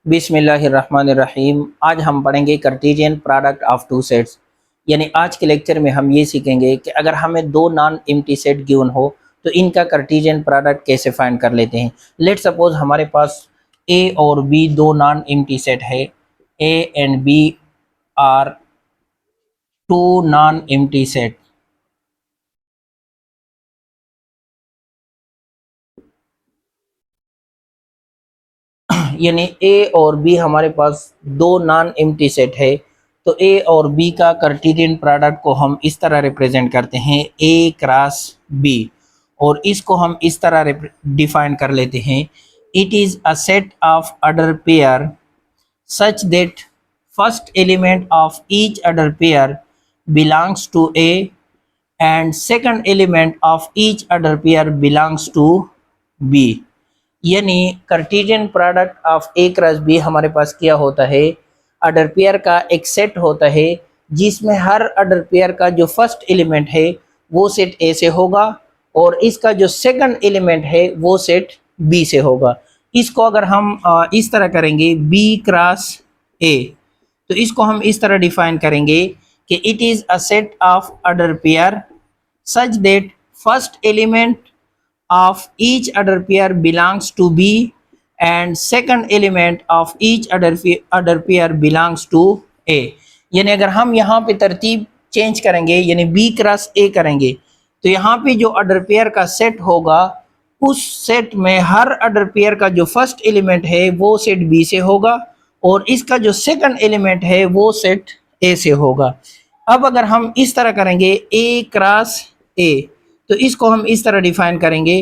बिस्मिल्लाहिर्रहमानिर्रहीम। आज हम पढ़ेंगे Cartesian product of two sets. यानी आज के लेक्चर में हम ये सीखेंगे कि अगर हमें दो नॉन एम्प्टी सेट गिवन हो तो इनका कार्टेशियन प्रोडक्ट कैसे फाइंड कर लेते हैं। लेट सपोज हमारे पास ए और बी दो नॉन एम्प्टी सेट है। A and B are two non empty set. यानी ए और बी हमारे पास दो नॉन एम्प्टी सेट है, तो ए और बी का कार्टेशियन प्रोडक्ट को हम इस तरह रिप्रेजेंट करते हैं ए क्रॉस बी, और इसको हम इस तरह डिफाइन कर लेते हैं। It is a set of other pair such that first element of each other pair belongs to A and second element of each other pair belongs to B. यानी Cartesian product of A cross B हमारे पास क्या होता है, अडर pair का एक set होता है जिसमें हर अडर पेयर का जो फर्स्ट एलिमेंट है वो सेट ए से होगा और इसका जो सेकंड एलिमेंट है वो सेट बी से होगा। इसको अगर हम इस तरह करेंगे बी क्रॉस ए, तो इसको हम इस तरह डिफाइन करेंगे कि it is a set of order pair such that first element of each other pair belongs to B and second element of each other pair belongs to A। यानी अगर हम यहाँ पे तरतीब चेंज करेंगे यानी B क्रॉस A करेंगे तो यहाँ पे जो अडर पेयर का सेट होगा उस सेट में हर अडर पेयर का जो फर्स्ट एलिमेंट है वो सेट B से होगा और इसका जो सेकंड एलिमेंट है वो सेट A से होगा। अब अगर हम इस तरह करेंगे A क्रॉस A, तो इसको हम इस तरह डिफाइन करेंगे।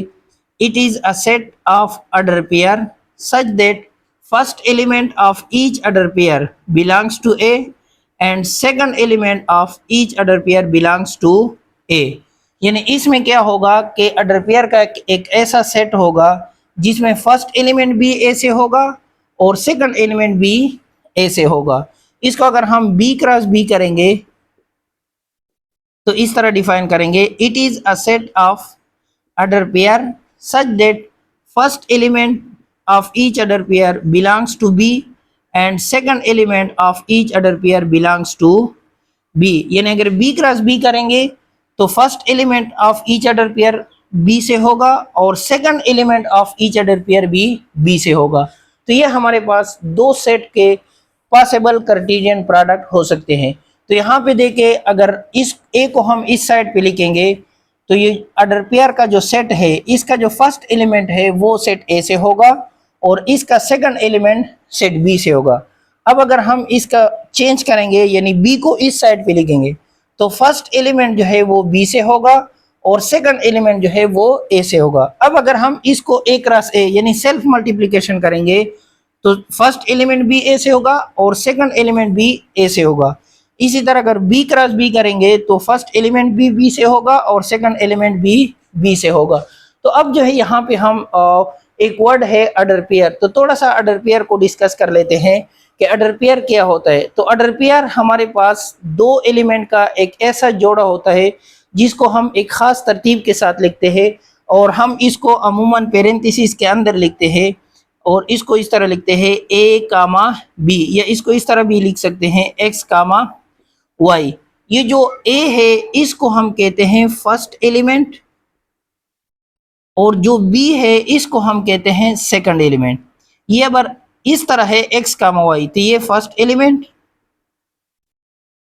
It is a set of order pair such that first element of each order pair belongs to A and second element of each order pair belongs to A. यानी इसमें क्या होगा कि अडर पेयर का एक ऐसा सेट होगा जिसमें फर्स्ट एलिमेंट भी ए से होगा और सेकंड एलिमेंट भी ए से होगा। इसको अगर हम बी क्रॉस बी करेंगे तो इस तरह डिफाइन करेंगे। It is a set of other pair such that first element of each other pair belongs to B and second element of each other pair belongs to B. यानी अगर B cross B करेंगे तो first element of each other pair B से होगा और second element of each other pair भी B से होगा। तो ये हमारे पास दो सेट के पॉसिबल कार्टेशियन प्रोडक्ट हो सकते हैं। तो यहाँ पे देखे अगर इस ए को हम इस साइड पे लिखेंगे तो ये अडर पेयर का जो सेट है इसका जो फर्स्ट एलिमेंट है वो सेट ए से होगा और इसका सेकंड एलिमेंट सेट बी से होगा। अब अगर हम इसका चेंज करेंगे यानी बी को इस साइड पे लिखेंगे तो फर्स्ट एलिमेंट जो है वो बी से होगा और सेकंड एलिमेंट जो है वो ए से होगा। अब अगर हम इसको ए क्रॉस ए यानी सेल्फ मल्टीप्लिकेशन करेंगे तो फर्स्ट एलिमेंट भी ए से होगा और सेकंड एलिमेंट भी ए से होगा। इसी तरह अगर बी क्रॉस बी करेंगे तो फर्स्ट एलिमेंट भी बी से होगा और सेकंड एलिमेंट भी बी से होगा। तो अब जो है यहाँ पे हम एक वर्ड है अडर पेयर, तो थोड़ा सा अडर पेयर को डिस्कस कर लेते हैं कि अडर पेयर क्या होता है। तो अडर पेयर हमारे पास दो एलिमेंट का एक ऐसा जोड़ा होता है जिसको हम एक खास तरतीब के साथ लिखते हैं और हम इसको अमूमन पेरेंथिसिस के अंदर लिखते हैं और इसको इस तरह लिखते हैं ए कामा बी, या इसको इस तरह भी लिख सकते हैं एक्स कामा वाई। ये जो ए है इसको हम कहते हैं फर्स्ट एलिमेंट और जो बी है इसको हम कहते हैं सेकंड एलिमेंट। ये अगर इस तरह है एक्स कामा वाई तो ये फर्स्ट एलिमेंट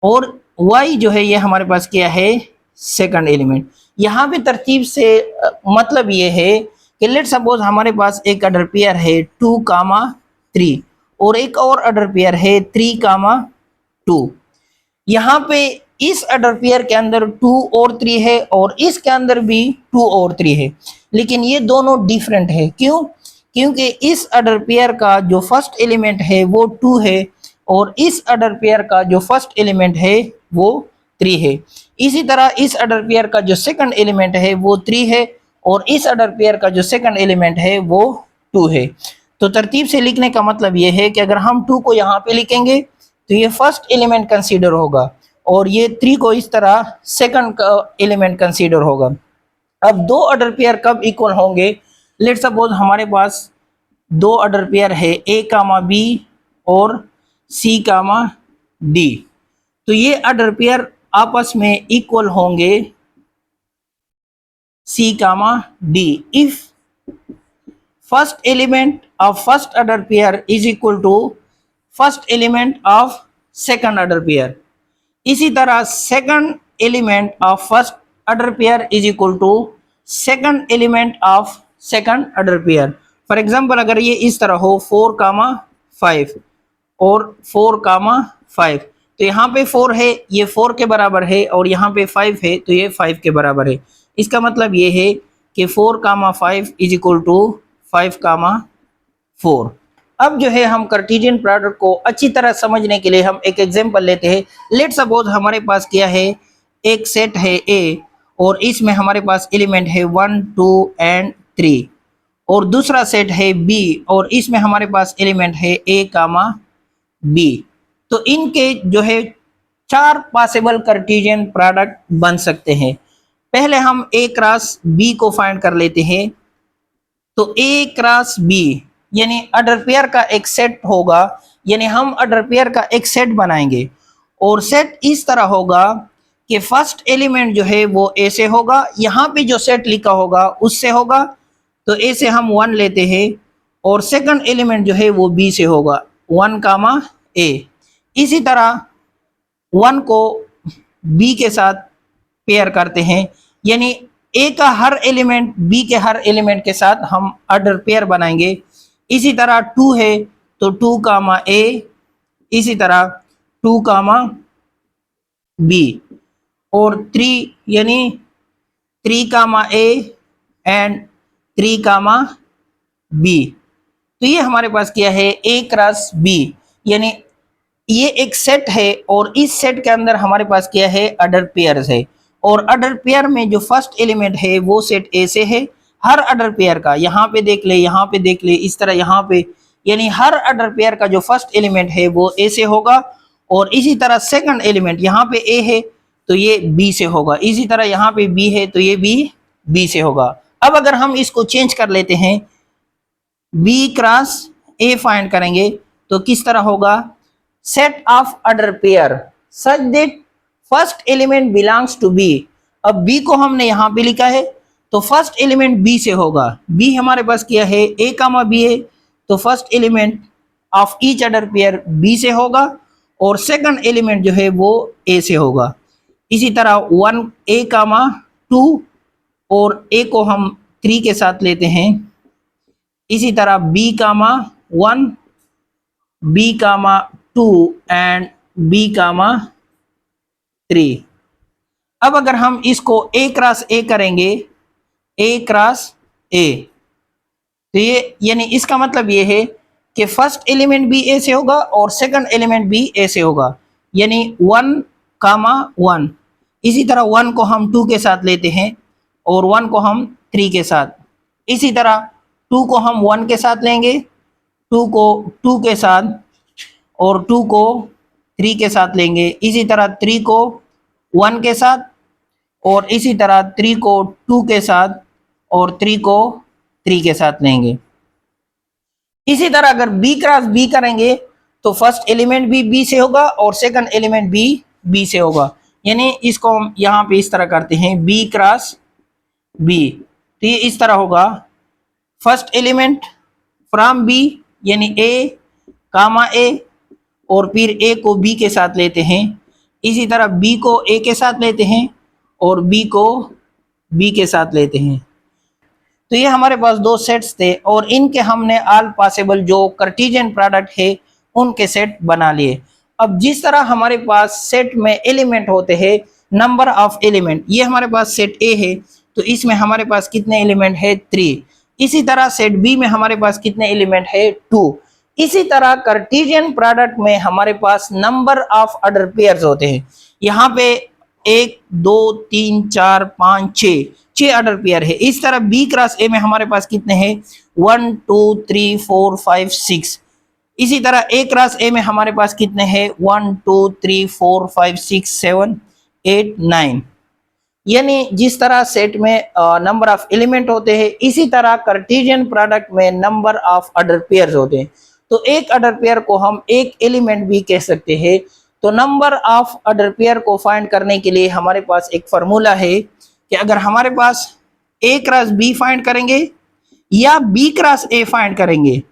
और वाई जो है ये हमारे पास क्या है, सेकंड एलिमेंट। यहाँ पे तरतीब से मतलब ये है कि लेट सपोज हमारे पास एक अडर पेयर है 2 कामा 3 और एक और अडर पेयर है 3 कामा 2। यहाँ पे इस अडर पेयर के अंदर 2 और 3 है और इसके अंदर भी 2 और 3 है, लेकिन ये दोनों डिफरेंट है। क्यों? क्योंकि इस अडर पेयर का जो फर्स्ट एलिमेंट है वो 2 है और इस अडर पेयर का जो फर्स्ट एलिमेंट है वो 3 है। इसी तरह इस अडर पेयर का जो सेकंड एलिमेंट है वो 3 है और इस अडर पेयर का जो सेकंड एलिमेंट है वो 2 है। तो तरतीब से लिखने का मतलब ये है कि अगर हम 2 को यहाँ पे लिखेंगे तो ये फर्स्ट एलिमेंट कंसीडर होगा और ये 3 को इस तरह सेकंड एलिमेंट कंसीडर होगा। अब दो अडर पेयर कब इक्वल होंगे? लेट सपोज हमारे पास दो ऑर्डर पेयर है ए कामा बी और सी कामा डी। तो ये ऑर्डर पेयर आपस में इक्वल होंगे C comma D if first element of first order pair is equal to first element of second order pair. इसी तरह second element of first order pair is equal to second element of second order pair. For example अगर ये इस तरह हो 4 कामा 5 और 4 कामा 5, तो यहाँ पे 4 है, ये 4 के बराबर है, और यहाँ पे 5 है तो ये 5 के बराबर है। इसका मतलब ये है कि 4 कामा 5 इज इक्वल टू 5 कामा 4। अब जो है हम कार्टेशियन प्रोडक्ट को अच्छी तरह समझने के लिए हम एक एग्जांपल लेते हैं। लेट सपोज हमारे पास क्या है, एक सेट है ए और इसमें हमारे पास एलिमेंट है 1 2 एंड 3, और दूसरा सेट है बी और इसमें हमारे पास एलिमेंट है ए कामा बी। तो इनके जो है 4 पॉसिबल कार्टेशियन प्रोडक्ट बन सकते हैं। पहले हम ए क्रॉस बी को फाइंड कर लेते हैं। तो ए क्रॉस बी यानी ऑर्डर पेयर का एक सेट होगा, यानी हम ऑर्डर पेयर का एक सेट बनाएंगे और सेट इस तरह होगा कि फर्स्ट एलिमेंट जो है वो ए से होगा, यहाँ पे जो सेट लिखा होगा उससे होगा, तो ए से हम 1 लेते हैं, और सेकंड एलिमेंट जो है वो बी से होगा 1 कामा ए। इसी तरह 1 को बी के साथ पेयर करते हैं, यानी ए का हर एलिमेंट बी के हर एलिमेंट के साथ हम ऑर्डर पेयर बनाएंगे। इसी तरह 2 है तो 2 कामा ए, इसी तरह 2 कामा बी, और 3 यानी 3 कामा ए एंड 3 कामा बी। तो ये हमारे पास क्या है, ए क्रॉस बी, यानी ये एक सेट है और इस सेट के अंदर हमारे पास क्या है, ऑर्डर पेयर्स है, और ऑर्डर पेयर में जो फर्स्ट एलिमेंट है वो सेट ए से है। हर ऑर्डर पेयर का यहाँ पे देख ले, यहाँ पे देख ले, इस तरह यहाँ पे, यानी हर ऑर्डर पेयर का जो फर्स्ट एलिमेंट है वो ए से होगा, और इसी तरह सेकंड एलिमेंट यहाँ पे ए है तो ये बी से होगा, इसी तरह यहाँ पे बी है तो ये बी से होगा। अब अगर हम इसको चेंज कर लेते हैं, बी क्रॉस ए फाइंड करेंगे तो किस तरह होगा, set of order pair such that first element belongs to B. अब बी को हमने यहाँ पे लिखा है तो फर्स्ट एलिमेंट बी से होगा। बी हमारे पास क्या है, ए कामा बी है, तो first element of each order pair B से होगा, और सेकंड एलिमेंट जो है वो ए से होगा। इसी तरह 1 ए कामा 2, और ए को हम 3 के साथ लेते हैं। इसी तरह B comma 1, B comma 2 and B comma 3। अब अगर हम इसको ए क्रॉस ए करेंगे, ए क्रॉस ए, तो ये यानी इसका मतलब ये है कि फर्स्ट एलिमेंट भी ए से होगा और सेकंड एलिमेंट भी ए से होगा, यानी 1 कामा 1। इसी तरह 1 को हम 2 के साथ लेते हैं और 1 को हम 3 के साथ। इसी तरह 2 को हम 1 के साथ लेंगे, 2 को 2 के साथ, और 2 को 3 के साथ लेंगे। इसी तरह 3 को 1 के साथ, और इसी तरह 3 को 2 के साथ, और 3 को 3 के साथ लेंगे। इसी तरह अगर बी क्रॉस बी करेंगे तो फर्स्ट एलिमेंट भी बी से होगा और सेकंड एलिमेंट भी बी से होगा, यानी इसको हम यहाँ पे इस तरह करते हैं, बी क्रॉस बी, तो ये इस तरह होगा, फर्स्ट एलिमेंट फ्रॉम बी यानी ए कामा ए, और फिर ए को बी के साथ लेते हैं। इसी तरह बी को ए के साथ लेते हैं और बी को बी के साथ लेते हैं। तो ये हमारे पास 2 सेट्स थे और इनके हमने ऑल पॉसिबल जो कार्टेशियन प्रोडक्ट है उनके सेट बना लिए। अब जिस तरह हमारे पास सेट में एलिमेंट होते हैं, नंबर ऑफ एलिमेंट, ये हमारे पास सेट ए है तो इसमें हमारे पास कितने एलिमेंट है, 3। इसी तरह सेट बी में हमारे पास कितने एलिमेंट है, 2। इसी तरह कार्टेशियन प्रोडक्ट में हमारे पास नंबर ऑफ ऑर्डर पेयर्स होते हैं। यहाँ पे 1 2 3 4 5 6 ऑर्डर पेयर है। इस तरह बी क्रॉस ए में हमारे पास कितने हैं, 1 2 3 4 5 6। इसी तरह ए क्रॉस ए में हमारे पास कितने हैं, 1 2 3 4 5 6 7 8 9। यानी जिस तरह सेट में नंबर ऑफ एलिमेंट होते हैं, इसी तरह कार्टेशियन प्रोडक्ट में नंबर ऑफ ऑर्डर पेयर्स होते हैं। तो एक ऑर्डर पेयर को हम एक एलिमेंट भी कह सकते हैं। तो नंबर ऑफ ऑर्डर पेयर को फाइंड करने के लिए हमारे पास एक फार्मूला है कि अगर हमारे पास ए क्रॉस बी फाइंड करेंगे या बी क्रॉस ए फाइंड करेंगे,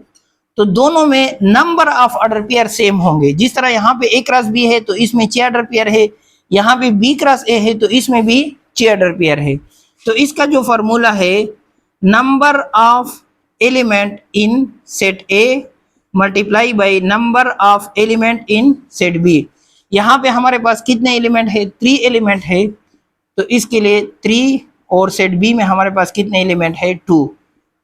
तो दोनों में number of order pair same होंगे। जिस तरह यहाँ पे ए क्रॉस बी है तो इसमें 6 ऑर्डर पेयर है, यहाँ पे बी क्रॉस ए है तो इसमें भी 6 ऑर्डर पेयर है। तो इसका जो फार्मूला है, number of element in set A multiply by number of element in set B. यहाँ पे हमारे पास कितने एलिमेंट है? 3 एलिमेंट है, तो इसके लिए 3 और सेट बी में हमारे पास कितने एलिमेंट है? 2।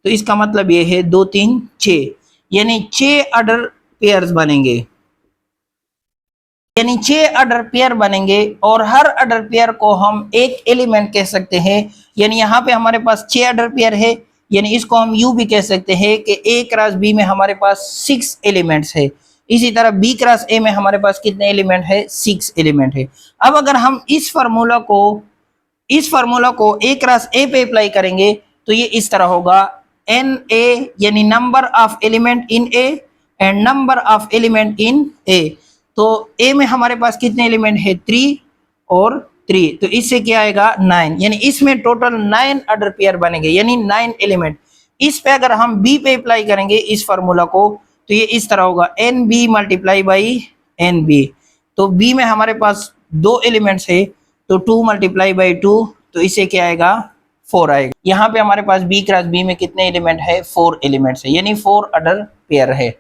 तो इसका मतलब ये है 2 3 6, यानी 6 ऑर्डर पेयर्स बनेंगे, यानी 6 ऑर्डर पेयर बनेंगे और हर ऑर्डर पेयर को हम एक एलिमेंट कह सकते हैं। यानी यहाँ पे हमारे पास 6 ऑर्डर पेयर है, यानी इसको हम यूं भी कह सकते हैं कि ए क्रॉस बी में हमारे पास 6 एलिमेंट्स है। इसी तरह बी क्रॉस ए में हमारे पास कितने एलिमेंट है? 6 एलिमेंट है। अब अगर हम इस फार्मूला को ए क्रॉस ए पे अप्लाई करेंगे तो ये इस तरह होगा, एन ए यानी number of element in A and number of element in A. तो ए में हमारे पास कितने एलिमेंट है? 3 और 3, तो इससे क्या आएगा? 9, यानी इसमें टोटल 9 ऑर्डर पेयर बनेंगे, यानी 9 एलिमेंट। इस पे अगर हम बी पे अप्लाई करेंगे इस फार्मूला को, तो ये इस तरह होगा, n B multiply by n B. तो बी में हमारे पास 2 एलिमेंट्स है, तो 2 मल्टीप्लाई बाई 2, तो इससे क्या आएगा? 4 आएगा। यहाँ पे हमारे पास बी क्रॉस बी में कितने एलिमेंट है? 4 एलिमेंट्स है, यानी 4 ऑर्डर पेयर है।